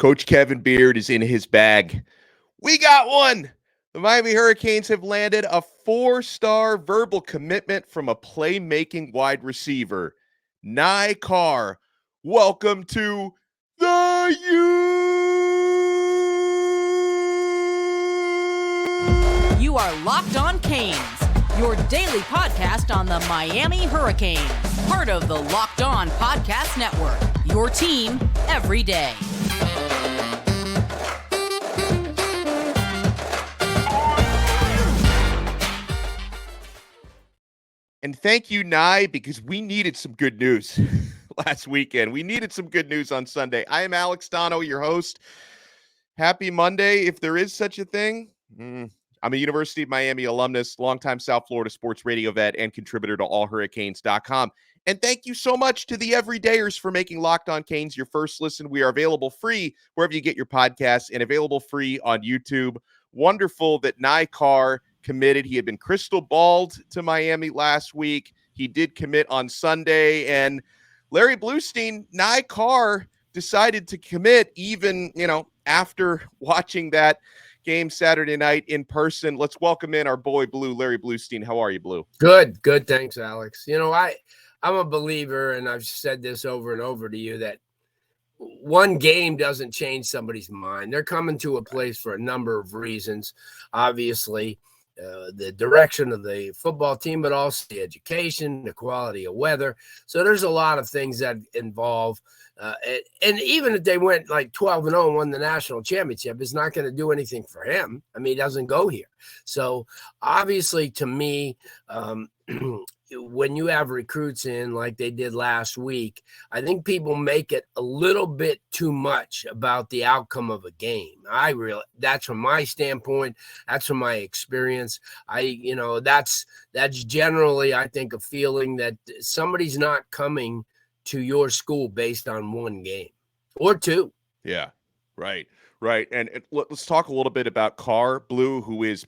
Coach Kevin Beard is in his bag. We got one. The Miami Hurricanes have landed a 4-star verbal commitment from a playmaking wide receiver, Ny Carr. Welcome to the You are Locked On Canes, your daily podcast on the Miami Hurricanes, part of the Locked On Podcast Network, your team every day. And thank you, Nye, because we needed some good news last weekend. We needed some good news on Sunday. I am Alex Donno, your host. Happy Monday, if there is such a thing. I'm a University of Miami alumnus, longtime South Florida sports radio vet, and contributor to allhurricanes.com. And thank you so much to the everydayers for making Locked On Canes your first listen. We are available free wherever you get your podcasts and available free on YouTube. Wonderful that Ny Carr committed. He had been crystal balled to Miami last week. He did commit on Sunday. And Larry Blustein, Ny Carr decided to commit even, after watching that game Saturday night in person. Let's welcome in our boy Blue, Larry Blustein. How are you, Blue? Good. Thanks, Alex. I'm a believer, and I've said this over and over to you, that one game doesn't change somebody's mind. They're coming to a place for a number of reasons. Obviously, the direction of the football team, but also the education, the quality of weather. So there's a lot of things that involve. And even if they went like 12-0 and won the national championship, it's not going to do anything for him. I mean, he doesn't go here. So obviously, to me, when you have recruits in like they did last week, I think people make it a little bit too much about the outcome of a game. That's from my standpoint. That's from my experience. That's generally, I think, a feeling that somebody's not coming to your school based on one game or two. Yeah, right. And let's talk a little bit about Carr, Blue, who is,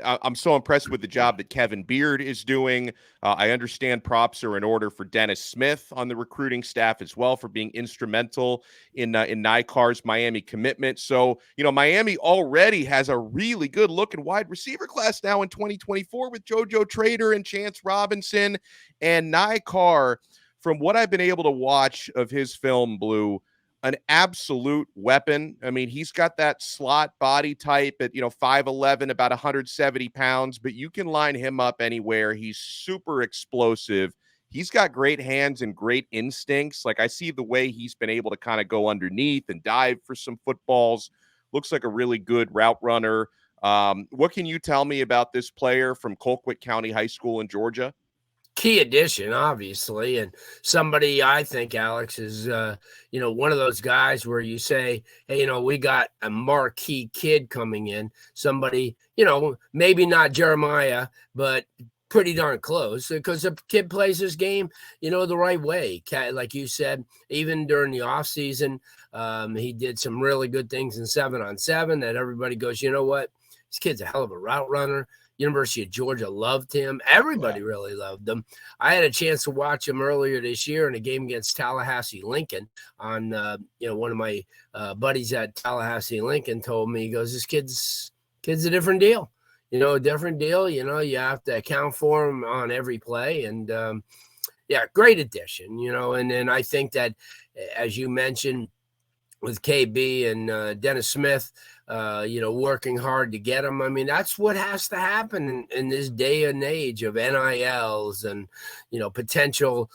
I'm so impressed with the job that Kevin Beard is doing. I understand props are in order for Dennis Smith on the recruiting staff as well for being instrumental in Ny Carr's Miami commitment. So, Miami already has a really good looking wide receiver class now in 2024 with JoJo Trader and Chance Robinson. And Ny Carr, from what I've been able to watch of his film, Blue, an absolute weapon. I mean, he's got that slot body type at, 5'11", about 170 pounds, but you can line him up anywhere. He's super explosive. He's got great hands and great instincts. Like, I see the way he's been able to kind of go underneath and dive for some footballs. Looks like a really good route runner. What can you tell me about this player from Colquitt County High School in Georgia? Key addition, obviously, and somebody I think, Alex, is one of those guys where you say, hey, we got a marquee kid coming in, somebody, maybe not Jeremiah, but pretty darn close, because the kid plays his game, the right way. Like you said, even during the offseason, he did some really good things in 7-on-7 that everybody goes, you know what, this kid's a hell of a route runner. University of Georgia loved him. Everybody really loved him. I had a chance to watch him earlier this year in a game against Tallahassee Lincoln. On one of my buddies at Tallahassee Lincoln told me, he goes, this kid's a different deal. A different deal. You have to account for him on every play. And great addition. And then I think that, as you mentioned, with KB and Dennis Smith, working hard to get them. I mean, that's what has to happen in this day and age of NILs and, potential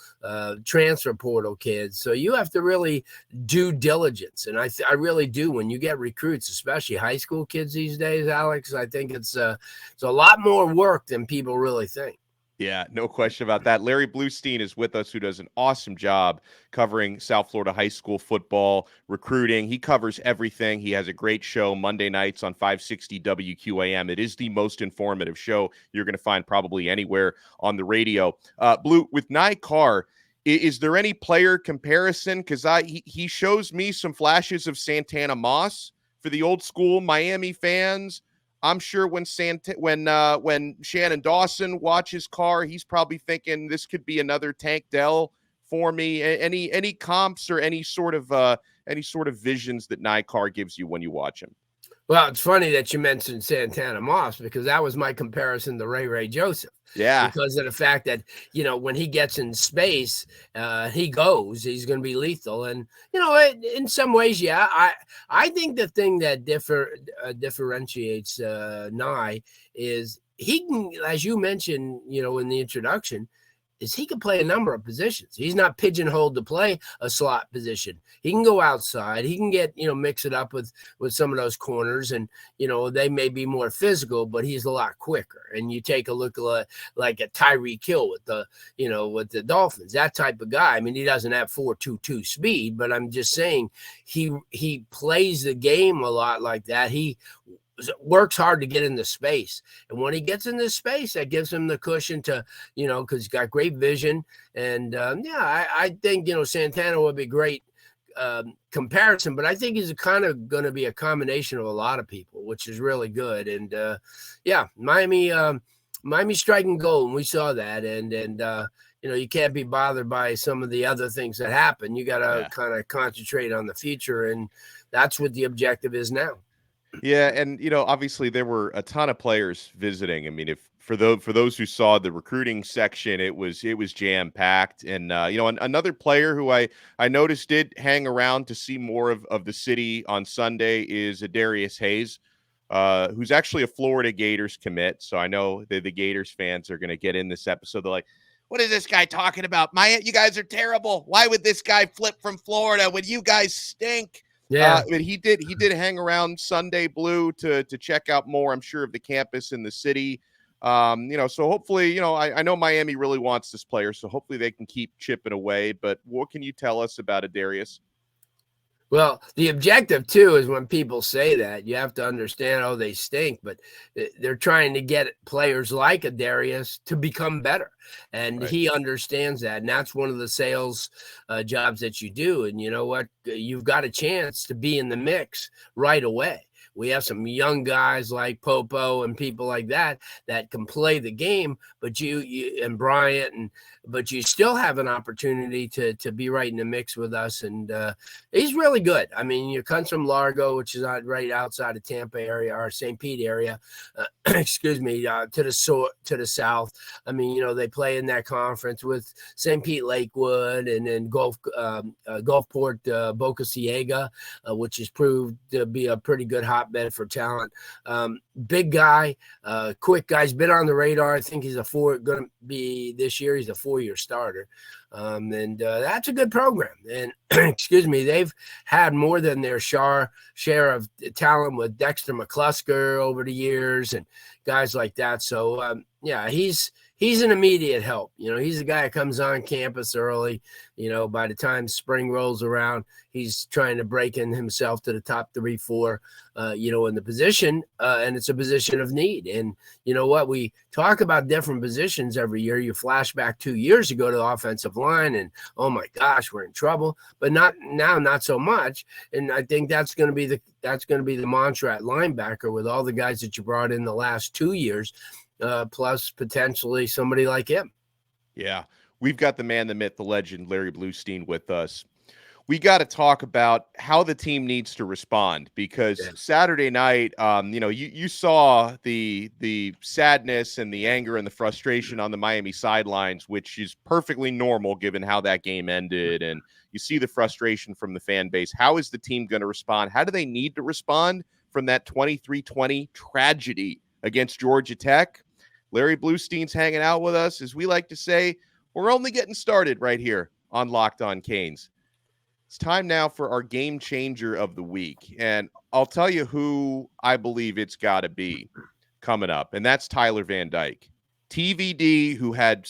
transfer portal kids. So you have to really do diligence. And I really do. When you get recruits, especially high school kids these days, Alex, I think it's a lot more work than people really think. Yeah, no question about that. Larry Blustein is with us, who does an awesome job covering South Florida high school football, recruiting. He covers everything. He has a great show Monday nights on 560 WQAM. It is the most informative show you're going to find probably anywhere on the radio. Blue, with Ny Carr, is there any player comparison? Because he shows me some flashes of Santana Moss for the old school Miami fans. I'm sure when Shannon Dawson watches Carr, he's probably thinking this could be another Tank Dell for me. Any comps or any sort of any sort of visions that Ny Carr gives you when you watch him? Well, it's funny that you mentioned Santana Moss, because that was my comparison to Ray Joseph. Yeah. Because of the fact that, when he gets in space, he's going to be lethal. And, in some ways, yeah, I think the thing that differentiates Nye is he can, as you mentioned, in the introduction, is he can play a number of positions. He's not pigeonholed to play a slot position. He can go outside. He can get, mix it up with some of those corners, and, they may be more physical, but he's a lot quicker. And you take a look like a Tyreek Hill with the Dolphins, that type of guy. I mean, he doesn't have 4.22 speed, but I'm just saying he plays the game a lot like that. He works hard to get into space, and when he gets into space, that gives him the cushion to, because he's got great vision. And I think Santana would be great comparison, but I think he's kind of going to be a combination of a lot of people, which is really good. And Miami striking gold, and we saw that. And you can't be bothered by some of the other things that happen. You got to kind of concentrate on the future, and that's what the objective is now. Yeah, and obviously there were a ton of players visiting. I mean, if for those who saw the recruiting section, it was jam packed. And another player who I noticed did hang around to see more of the city on Sunday is Adarius Hayes, who's actually a Florida Gators commit. So I know that the Gators fans are going to get in this episode. They're like, "What is this guy talking about? You guys are terrible. Why would this guy flip from Florida when you guys stink?" Yeah, but he did hang around Sunday, Blue, to check out more, I'm sure, of the campus in the city. So hopefully, I know Miami really wants this player, so hopefully they can keep chipping away. But what can you tell us about Adarius? Well, the objective, too, is when people say that, you have to understand, they stink, but they're trying to get players like Adarius to become better. And Right. He understands that. And that's one of the sales jobs that you do. And you know what? You've got a chance to be in the mix right away. We have some young guys like Popo and people like that can play the game, but you and Bryant, but you still have an opportunity to be right in the mix with us. And he's really good. I mean, he comes from Largo, which is right outside of Tampa area, or St. Pete area, excuse me, to the south. I mean, they play in that conference with St. Pete Lakewood and then Gulfport Boca Ciega, which has proved to be a pretty good hotbed for talent. Big guy, quick guy. He's been on the radar. I think he's going to be this year. He's a 4-year starter. And that's a good program. And excuse me, they've had more than their share of talent with Dexter McClusker over the years and guys like that. So he's an immediate help. He's a guy that comes on campus early. By the time spring rolls around, he's trying to break in himself to the top 3-4, in the position. And it's a position of need. And you know what? We talk about different positions every year. You flash back 2 years ago to the offensive line and, oh my gosh, we're in trouble. But not so much. And I think that's going to be the mantra at linebacker with all the guys that you brought in the last 2 years. Plus potentially somebody like him. Yeah, we've got the man, the myth, the legend, Larry Blustein with us. We got to talk about how the team needs to respond because Saturday night, you saw the sadness and the anger and the frustration on the Miami sidelines, which is perfectly normal given how that game ended. And you see the frustration from the fan base. How is the team going to respond? How do they need to respond from that 23-20 tragedy against Georgia Tech? Larry Blustein's hanging out with us. As we like to say, we're only getting started right here on Locked On Canes. It's time now for our game changer of the week. And I'll tell you who I believe it's got to be coming up, and that's Tyler Van Dyke. TVD, who had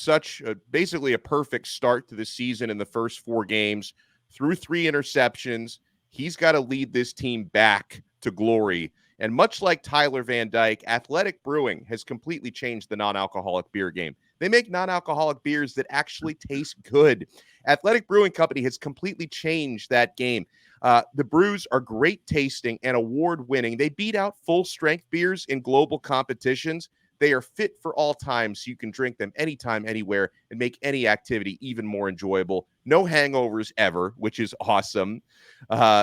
basically a perfect start to the season in the first 4 games, threw 3 interceptions. He's got to lead this team back to glory. And much like Tyler Van Dyke, Athletic Brewing has completely changed the non-alcoholic beer game. They make non-alcoholic beers that actually taste good. Athletic Brewing Company has completely changed that game. The brews are great tasting and award-winning. They beat out full-strength beers in global competitions. They are fit for all times, so you can drink them anytime, anywhere, and make any activity even more enjoyable. No hangovers ever, which is awesome.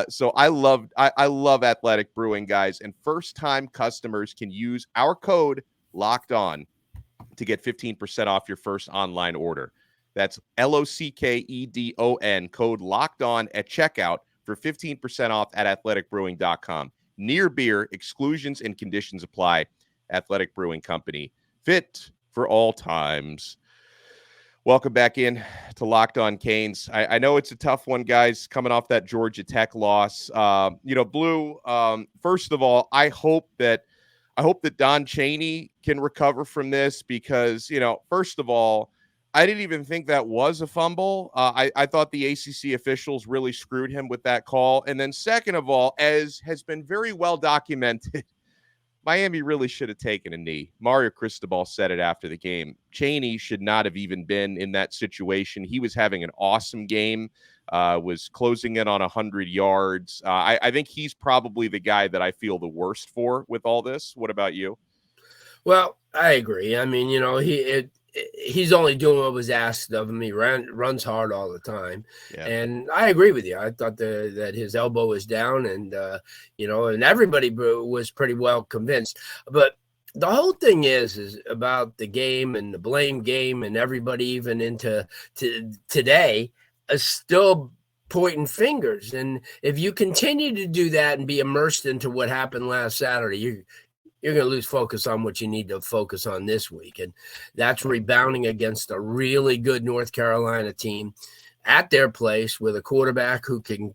So I love Athletic Brewing, guys. And first-time customers can use our code Locked On to get 15% off your first online order. That's LOCKEDON, code Locked On at checkout for 15% off at athleticbrewing.com. Near beer, exclusions and conditions apply. Athletic Brewing Company, fit for all times. Welcome back in to Locked On Canes. I know it's a tough one, guys, coming off that Georgia Tech loss. Blue, first of all, I hope that Don Chaney can recover from this because, first of all, I didn't even think that was a fumble. I thought the ACC officials really screwed him with that call. And then second of all, as has been very well documented, Miami really should have taken a knee. Mario Cristobal said it after the game. Chaney should not have even been in that situation. He was having an awesome game, was closing in on 100 yards. I think he's probably the guy that I feel the worst for with all this. What about you? Well, I agree. I mean, he's only doing what was asked of him. He runs hard all the time. Yeah. And I agree with you. I thought that his elbow was down and, and everybody was pretty well convinced. But the whole thing is about the game and the blame game, and everybody even into today is still pointing fingers. And if you continue to do that and be immersed into what happened last Saturday, you're going to lose focus on what you need to focus on this week. And that's rebounding against a really good North Carolina team at their place with a quarterback who can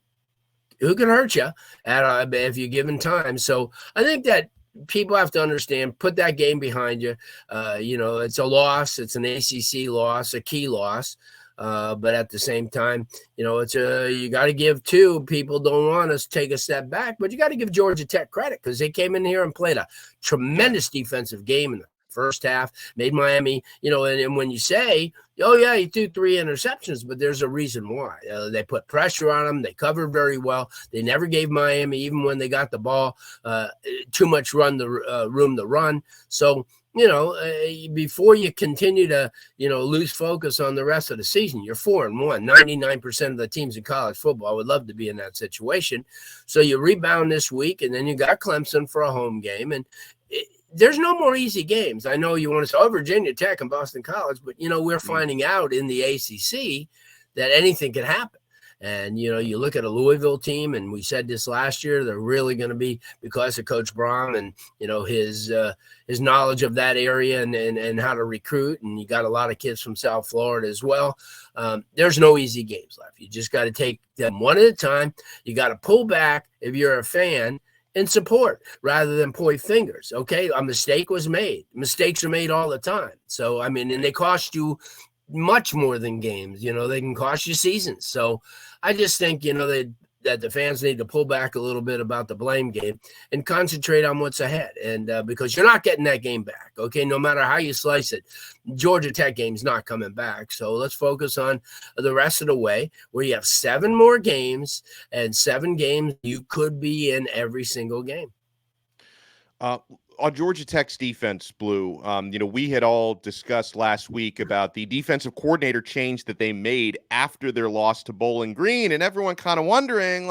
hurt you if you're given time. So I think that people have to understand, put that game behind you. It's a loss. It's an ACC loss, a key loss. But at the same time, you got to give two. People don't want us to take a step back, but you got to give Georgia Tech credit because they came in here and played a tremendous defensive game in the first half, made Miami, and when you say, oh yeah, he threw 3 interceptions, but there's a reason why. They put pressure on them. They covered very well. They never gave Miami, even when they got the ball, too much room to run. So, before you continue to, lose focus on the rest of the season, you're 4-1. 99% of the teams in college football would love to be in that situation. So you rebound this week, and then you got Clemson for a home game. And there's no more easy games. I know you want to say, Virginia Tech and Boston College, but, we're finding out in the ACC that anything can happen. And, you look at a Louisville team, and we said this last year, they're really going to be, because of Coach Braun and, his knowledge of that area and how to recruit. And you got a lot of kids from South Florida as well. There's no easy games left. You just got to take them one at a time. You got to pull back if you're a fan and support rather than point fingers. Okay. A mistake was made. Mistakes are made all the time. So, and they cost you much more than games, they can cost you seasons. So I just think, that the fans need to pull back a little bit about the blame game and concentrate on what's ahead. And because you're not getting that game back. Okay. No matter how you slice it, Georgia Tech game's not coming back. So let's focus on the rest of the way where you have 7 more games, and 7 games you could be in every single game. On Georgia Tech's defense, Blue, we had all discussed last week about the defensive coordinator change that they made after their loss to Bowling Green, and everyone kind of wondering,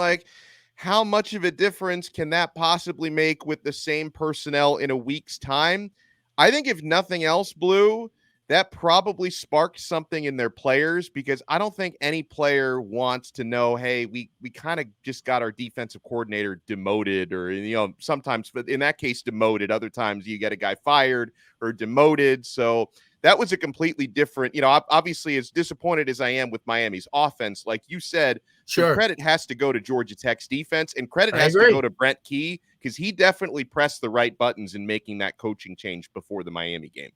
how much of a difference can that possibly make with the same personnel in a week's time? I think if nothing else, Blue, that probably sparked something in their players, because I don't think any player wants to know, hey, we kind of just got our defensive coordinator demoted, or, sometimes, but in that case, demoted. Other times you get a guy fired or demoted. So that was a completely different, obviously, as disappointed as I am with Miami's offense, like you said, sure, credit has to go to Georgia Tech's defense, and credit has to go to Brent Key, because he definitely pressed the right buttons in making that coaching change before the Miami game.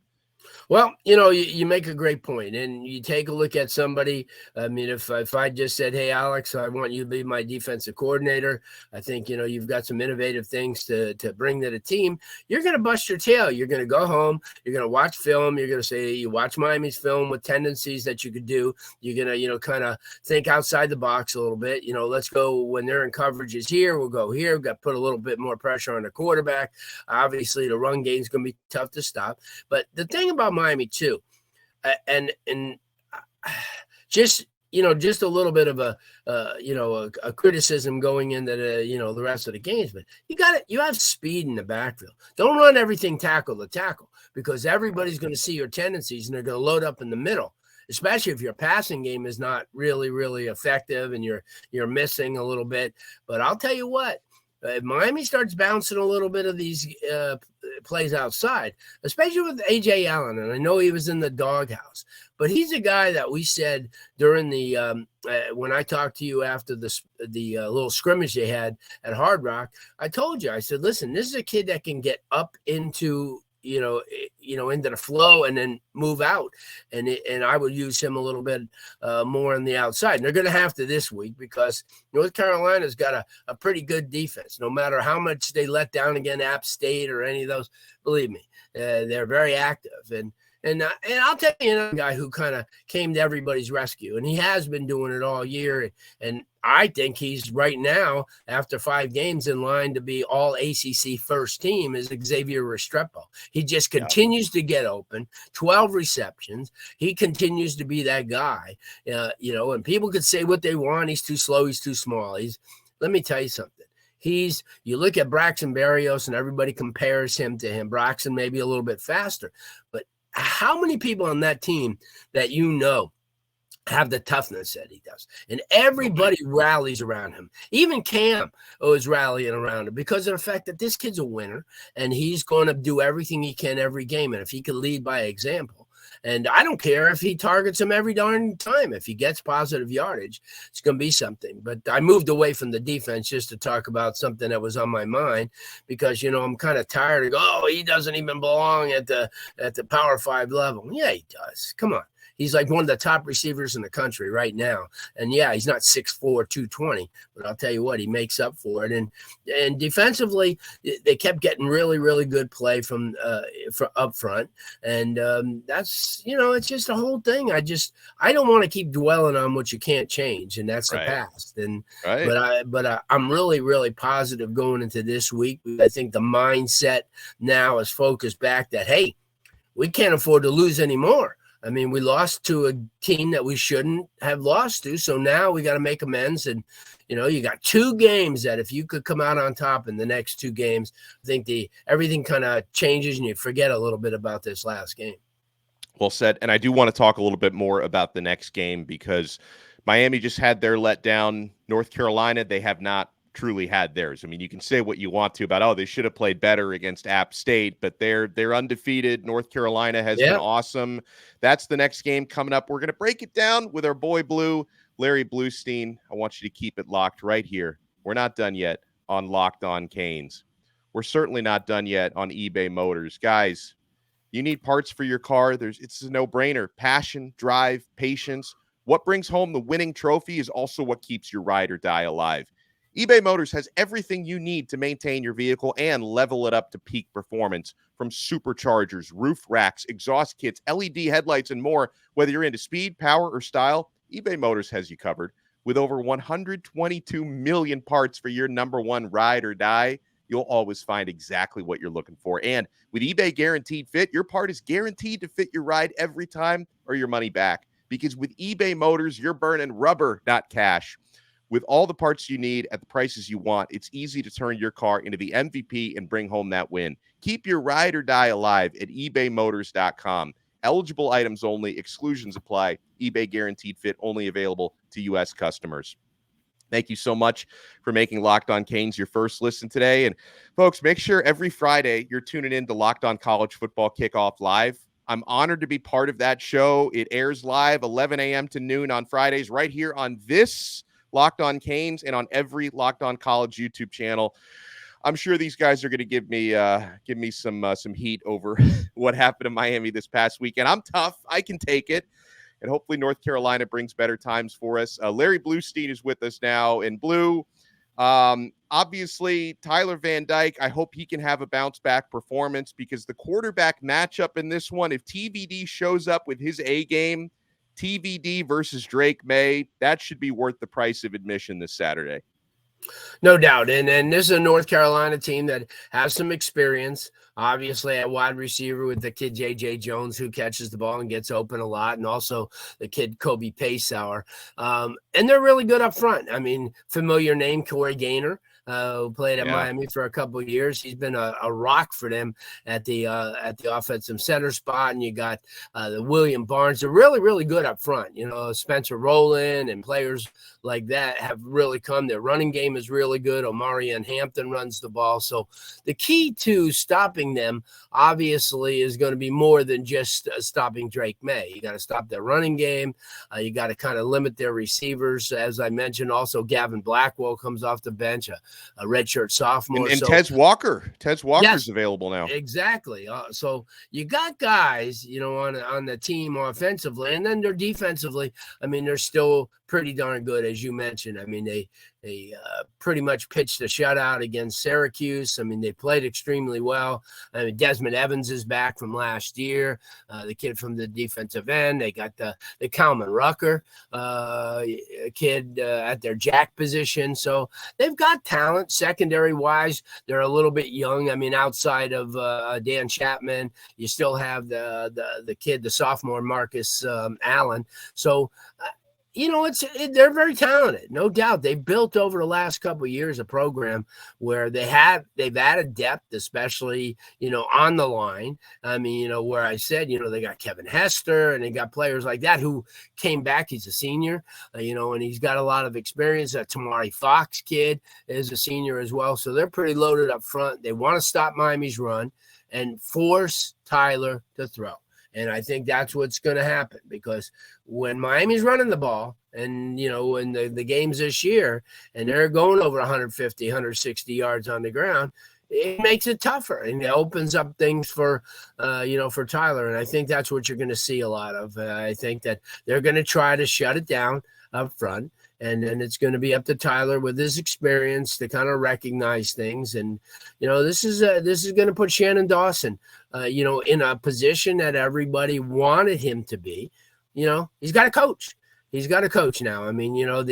Well, you make a great point, and you take a look at somebody. I mean, if I just said, "Hey, Alex, I want you to be my defensive coordinator," I think you've got some innovative things to bring to the team. You're going to bust your tail. You're going to go home. You're going to watch film. You're going to say you watch Miami's film with tendencies that you could do. You're going to kind of think outside the box a little bit. Let's go when they're in coverages here. We'll go here. We've got to put a little bit more pressure on the quarterback. Obviously, the run game is going to be tough to stop. But the thing about Miami too, and just just a little bit of a criticism going into the rest of the games, but you have speed in the backfield. Don't run everything tackle to tackle, because everybody's going to see your tendencies and they're going to load up in the middle, especially if your passing game is not really, really effective and you're missing a little bit. But I'll tell you what, if Miami starts bouncing a little bit of these plays outside, especially with A.J. Allen, and I know he was in the doghouse, but he's a guy that we said during the when I talked to you after the little scrimmage they had at Hard Rock, I told you, I said, listen, this is a kid that can get up into into the flow and then move out. And I would use him a little bit more on the outside. And they're going to have to this week, because North Carolina's got a pretty good defense. No matter how much they let down against App State or any of those, believe me, they're very active. And I'll tell you another guy who kind of came to everybody's rescue, and he has been doing it all year. And I think he's right now, after 5 games, in line to be all ACC first team, is Xavier Restrepo. He just continues to get open, 12 receptions. He continues to be that guy, and people could say what they want. He's too slow. He's too small. Let me tell you something. You look at Braxton Berrios and everybody compares him to him. Braxton maybe a little bit faster, but how many people on that team that have the toughness that he does? And everybody rallies around him. Even Cam is rallying around him because of the fact that this kid's a winner and he's going to do everything he can every game. And if he can lead by example, and I don't care if he targets him every darn time. If he gets positive yardage, it's going to be something. But I moved away from the defense just to talk about something that was on my mind, because, I'm kind of tired of, he doesn't even belong at the Power 5 level. Yeah, he does. Come on. He's like one of the top receivers in the country right now. And yeah, he's not 6'4", 220, but I'll tell you what, he makes up for it. And defensively, they kept getting really, really good play from up front. And that's, it's just a whole thing. I don't want to keep dwelling on what you can't change, and that's the past. And but I'm really, really positive going into this week. I think the mindset now is focused back that, hey, we can't afford to lose anymore. I mean, we lost to a team that we shouldn't have lost to. So now we got to make amends. And, you got 2 games that if you could come out on top in the next 2 games, I think everything kind of changes and you forget a little bit about this last game. Well said. And I do want to talk a little bit more about the next game, because Miami just had their letdown. North Carolina, they have not truly had theirs. I mean, you can say what you want to about, they should have played better against App State, but they're undefeated. North Carolina has been awesome. That's the next game coming up. We're going to break it down with our boy Blue, Larry Blustein. I want you to keep it locked right here. We're not done yet on Locked On Canes. We're certainly not done yet on eBay Motors. Guys, you need parts for your car. It's a no-brainer. Passion, drive, patience. What brings home the winning trophy is also what keeps your ride or die alive. eBay Motors has everything you need to maintain your vehicle and level it up to peak performance, from superchargers, roof racks, exhaust kits, LED headlights, and more. Whether you're into speed, power, or style, eBay Motors has you covered. With over 122 million parts for your number one ride or die, you'll always find exactly what you're looking for. And with eBay Guaranteed Fit, your part is guaranteed to fit your ride every time, or your money back. Because with eBay Motors, you're burning rubber, not cash. With all the parts you need at the prices you want, it's easy to turn your car into the MVP and bring home that win. Keep your ride or die alive at ebaymotors.com. Eligible items only. Exclusions apply. eBay Guaranteed Fit only available to U.S. customers. Thank you so much for making Locked On Canes your first listen today. And folks, make sure every Friday you're tuning in to Locked On College Football Kickoff Live. I'm honored to be part of that show. It airs live 11 a.m. to noon on Fridays right here on this Locked On Canes and on every Locked On College YouTube channel. I'm sure these guys are going to give me some heat over what happened in Miami this past weekend. I'm tough. I can take it. And hopefully North Carolina brings better times for us. Larry Blustein is with us now. And Blue, obviously, Tyler Van Dyke, I hope he can have a bounce-back performance because the quarterback matchup in this one, if TVD shows up with his A game, TVD versus Drake May, that should be worth the price of admission this Saturday. No doubt. And this is a North Carolina team that has some experience, obviously, at wide receiver with the kid J.J. Jones, who catches the ball and gets open a lot, and also the kid Kobe Paysauer. And they're really good up front. I mean, familiar name, Corey Gaynor, who played at Miami for a couple of years. He's been a rock for them at the offensive center spot. And you got the William Barnes. They're really, really good up front. You know, Spencer Rowland and players like that have really come. Their running game is really good. Omarion Hampton runs the ball. So the key to stopping them, obviously, is going to be more than just stopping Drake May. You got to stop their running game. You got to kind of limit their receivers. As I mentioned, also Gavin Blackwell comes off the bench, a redshirt sophomore. And Tez Walker's yes, available now. Exactly. So you got guys, you know, on the team offensively, and then they're defensively. I mean, they're still pretty darn good, as you mentioned. I mean, they pretty much pitched a shutout against Syracuse. I mean, they played extremely well. I mean, Desmond Evans is back from last year, the kid from the defensive end. They got the Kalman Rucker kid at their jack position. So they've got talent. Secondary-wise, they're a little bit young. I mean, outside of Dan Chapman, you still have the kid, the sophomore Marcus Allen. So, you know, they're very talented, no doubt. They've built over the last couple of years a program where they've added depth, especially, you know, on the line. I mean, you know, where I said, you know, they got Kevin Hester and they got players like that who came back. He's a senior, you know, and he's got a lot of experience. That Tamari Fox kid is a senior as well. So they're pretty loaded up front. They want to stop Miami's run and force Tyler to throw. And I think that's what's going to happen, because when Miami's running the ball and, you know, in the games this year and they're going over 150, 160 yards on the ground, it makes it tougher and it opens up things for, you know, for Tyler. And I think that's what you're going to see a lot of. I think that they're going to try to shut it down up front. And then it's going to be up to Tyler with his experience to kind of recognize things. And, you know, this is going to put Shannon Dawson, you know, in a position that everybody wanted him to be. You know, he's got a coach. He's got a coach now. I mean, you know,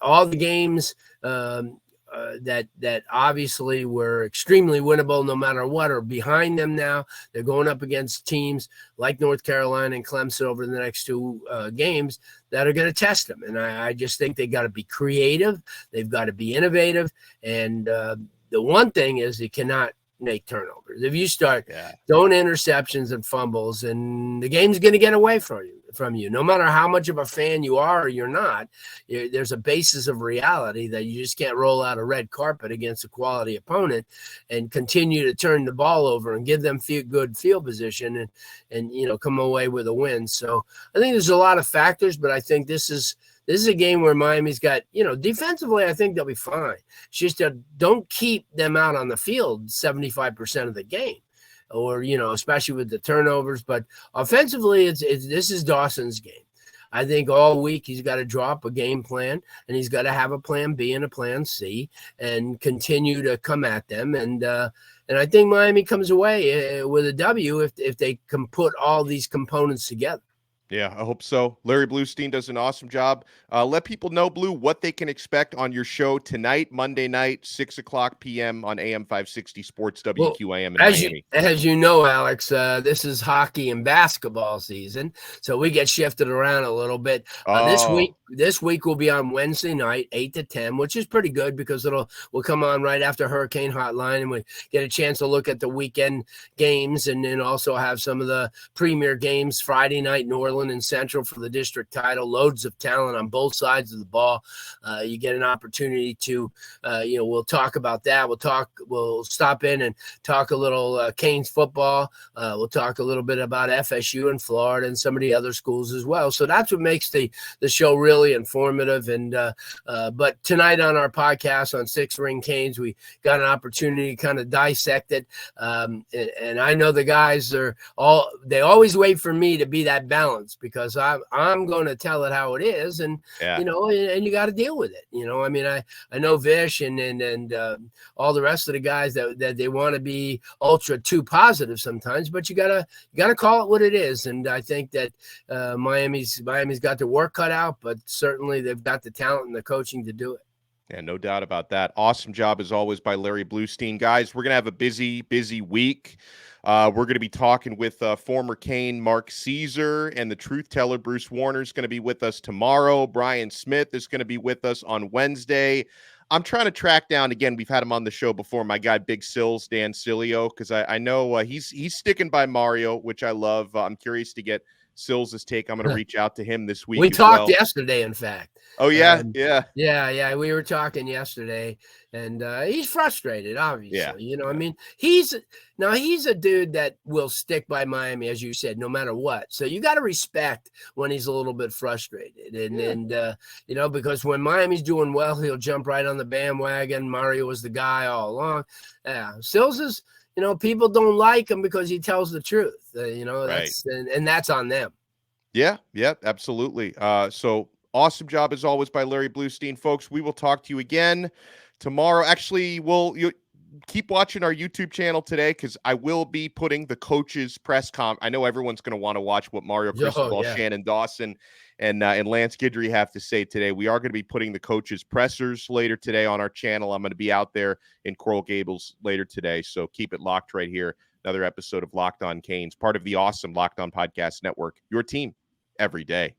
all the games that obviously were extremely winnable no matter what are behind them now. They're going up against teams like North Carolina and Clemson over the next two games that are going to test them. And I just think they got to be creative. They've got to be innovative. And the one thing is they cannot make turnovers. If you start throwing interceptions and fumbles, and the game's going to get away from you, no matter how much of a fan you are or you're not. There's a basis of reality that you just can't roll out a red carpet against a quality opponent and continue to turn the ball over and give them good field position and you know, come away with a win. So I think there's a lot of factors, but I think this is a game where Miami's got, you know, defensively, I think they'll be fine. It's just don't keep them out on the field 75% of the game, or, you know, especially with the turnovers. But offensively, this is Dawson's game. I think all week he's got to drop a game plan, and he's got to have a plan B and a plan C and continue to come at them. And I think Miami comes away with a W if they can put all these components together. Yeah, I hope so. Larry Blustein does an awesome job. Let people know, Blue, what they can expect on your show tonight, Monday night, 6:00 p.m. on AM 560 Sports WQAM in Miami. As you know, Alex, this is hockey and basketball season, so we get shifted around a little bit. This week will be on Wednesday night, 8 to 10, which is pretty good because we'll come on right after Hurricane Hotline, and we get a chance to look at the weekend games, and then also have some of the premier games Friday night, New Orleans battling in Central for the district title. Loads of talent on both sides of the ball. You get an opportunity to, we'll talk about that. We'll stop in and talk a little Canes football. We'll talk a little bit about FSU in Florida and some of the other schools as well. So that's what makes the show really informative. And but tonight on our podcast on Six Ring Canes, we got an opportunity to kind of dissect it. And I know the guys they always wait for me to be that balance, because I'm going to tell it how it is, and and you got to deal with it. I mean, I know Vish and all the rest of the guys that they want to be ultra too positive sometimes, but you gotta call it what it is. And I think that Miami's got their work cut out, but certainly they've got the talent and the coaching to do it. Yeah, no doubt about that. Awesome job as always by Larry Blustein. Guys, we're going to have a busy week. We're going to be talking with former Cane Mark Caesar, and the truth teller Bruce Warner is going to be with us tomorrow. Brian Smith is going to be with us on Wednesday. I'm trying to track down, again, we've had him on the show before, my guy Big Sills, Dan Cilio, because I know he's sticking by Mario, which I love. I'm curious to get Sills' take. I'm going to reach out to him this week. We talked yesterday, in fact. Oh, yeah? Yeah. We were talking yesterday, and he's frustrated, obviously. Yeah. I mean, he's a dude that will stick by Miami, as you said, no matter what. So you got to respect when he's a little bit frustrated. And because when Miami's doing well, he'll jump right on the bandwagon. Mario was the guy all along. Yeah. Sills is, people don't like him because he tells the truth. That's and that's on them. Yeah, absolutely. So awesome job as always by Larry Blustein, folks. We will talk to you again tomorrow. Actually, you keep watching our YouTube channel today, because I will be putting the coaches' press I know everyone's going to want to watch what Mario Cristobal, Shannon Dawson, and Lance Guidry have to say today. We are going to be putting the coaches' pressers later today on our channel. I'm going to be out there in Coral Gables later today, so keep it locked right here. Another episode of Locked On Canes, part of the awesome Locked On Podcast Network, your team every day.